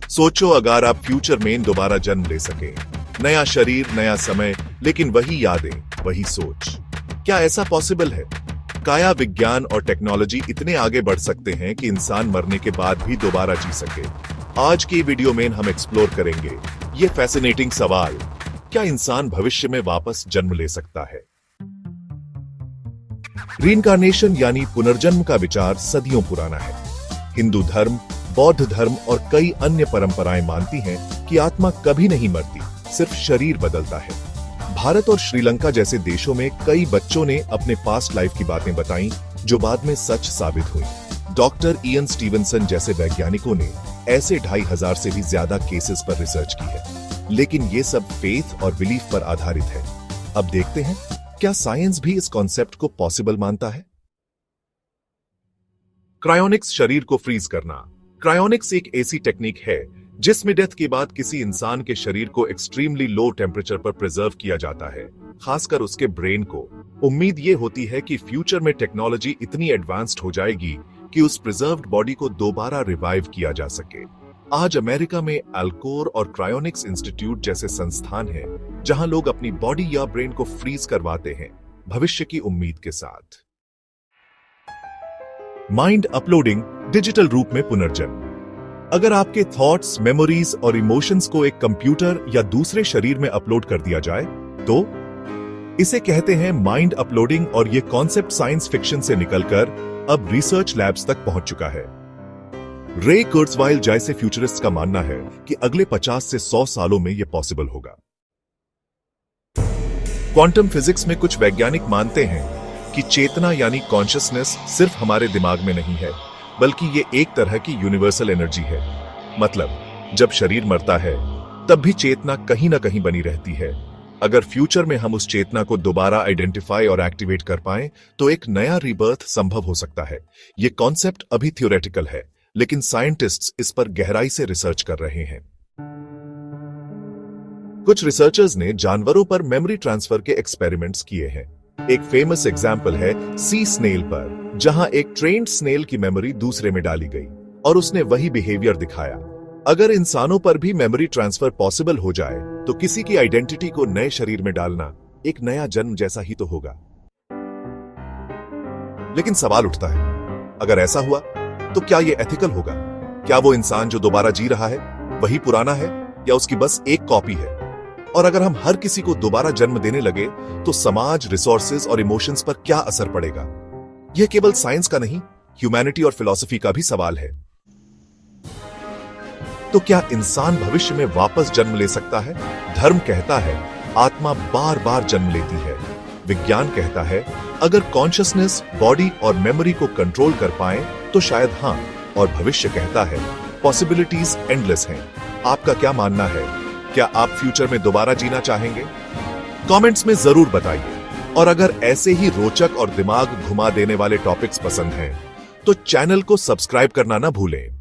सोचो अगर आप फ्यूचर में दोबारा जन्म ले सके, नया शरीर, नया समय, लेकिन वही यादें, वही सोच। क्या ऐसा पॉसिबल है? काया विज्ञान और टेक्नोलॉजी इतने आगे बढ़ सकते हैं कि इंसान मरने के बाद भी दोबारा जी सके। आज की वीडियो में हम एक्सप्लोर करेंगे ये फैसिनेटिंग सवाल, क्या इंसान भविष्य में वापस जन्म ले सकता है? रीइंकार्नेशन यानी पुनर्जन्म का विचार सदियों पुराना है। हिंदू धर्म, बौद्ध धर्म और कई अन्य परंपराएं मानती हैं कि आत्मा कभी नहीं मरती, सिर्फ शरीर बदलता है। भारत और श्रीलंका जैसे देशों में कई बच्चों ने अपने पास्ट लाइफ की बातें बताई जो बाद में सच साबित हुई। डॉक्टर इयन स्टीवनसन जैसे वैज्ञानिकों ने ऐसे 2500 से भी ज्यादा केसेस पर रिसर्च की है, लेकिन ये सब फेथ और बिलीफ पर आधारित है। अब देखते हैं क्या साइंस भी इस कॉन्सेप्ट को पॉसिबल मानता है। क्रायोनिक्स, शरीर को फ्रीज करना। क्रायोनिक्स एक ऐसी टेक्निक है जिसमें डेथ के बाद किसी इंसान के शरीर को एक्सट्रीमली लो टेम्परेचर पर प्रिजर्व किया जाता है, खासकर उसके ब्रेन को। उम्मीद ये होती है कि फ्यूचर में टेक्नोलॉजी इतनी एडवांस्ड हो जाएगी कि उस प्रिजर्व्ड बॉडी को दोबारा रिवाइव किया जा सके। आज अमेरिका में अल्कोर और क्रायोनिक्स इंस्टीट्यूट जैसे संस्थान हैं, जहां लोग अपनी बॉडी या ब्रेन को फ्रीज करवाते हैं, भविष्य की उम्मीद के साथ। माइंड अपलोडिंग, डिजिटल रूप में पुनर्जन्म। अगर आपके थॉट्स, मेमोरीज और इमोशंस को एक कंप्यूटर या दूसरे शरीर में अपलोड कर दिया जाए तो इसे कहते हैं माइंड अपलोडिंग, और यह कॉन्सेप्ट साइंस फिक्शन से निकलकर अब रिसर्च लैब्स तक पहुंच चुका है। रे कुर्ट्जवाइल जैसे फ्यूचरिस्ट का मानना है कि अगले 50 से 100 सालों में यह पॉसिबल होगा। क्वांटम फिजिक्स में कुछ वैज्ञानिक मानते हैं कि चेतना यानी कॉन्शियसनेस सिर्फ हमारे दिमाग में नहीं है, बल्कि ये एक तरह की यूनिवर्सल एनर्जी है। मतलब जब शरीर मरता है तब भी चेतना कहीं ना कहीं बनी रहती है। अगर फ्यूचर में हम उस चेतना को दोबारा आइडेंटिफाई और एक्टिवेट कर पाएं तो एक नया रीबर्थ संभव हो सकता है। ये कॉन्सेप्ट अभी थ्योरेटिकल है, लेकिन साइंटिस्ट्स इस पर गहराई से रिसर्च कर रहे हैं। कुछ रिसर्चर्स ने जानवरों पर मेमोरी ट्रांसफर के एक्सपेरिमेंट्स किए हैं। एक फेमस एग्जाम्पल है सी स्नेल पर, जहां एक ट्रेन्ड स्नेल की मेमोरी दूसरे में डाली गई और उसने वही बिहेवियर दिखाया। अगर इंसानों पर भी मेमोरी ट्रांसफर पॉसिबल हो जाए तो किसी की आइडेंटिटी को नए शरीर में डालना एक नया जन्म जैसा ही तो होगा। लेकिन सवाल उठता है, अगर ऐसा हुआ तो क्या यह एथिकल होगा? क्या वो इंसान जो दोबारा जी रहा है वही पुराना है, या उसकी बस एक कॉपी है? और अगर हम हर किसी को दोबारा जन्म देने लगे तो समाज, रिसोर्सेज और इमोशंस पर क्या असर पड़ेगा? यह केवल साइंस का नहीं, ह्यूमैनिटी और फिलॉसफी का भी सवाल है। तो क्या इंसान भविष्य में वापस जन्म ले सकता है? धर्म कहता है आत्मा बार बार जन्म लेती है। विज्ञान कहता है अगर कॉन्शियसनेस, बॉडी और मेमोरी को कंट्रोल कर पाए तो शायद हां, और भविष्य कहता है पॉसिबिलिटीज एंडलेस हैं। आपका क्या मानना है? क्या आप फ्यूचर में दोबारा जीना चाहेंगे? कमेंट्स में जरूर बताइए। और अगर ऐसे ही रोचक और दिमाग घुमा देने वाले टॉपिक्स पसंद हैं तो चैनल को सब्सक्राइब करना ना भूलें।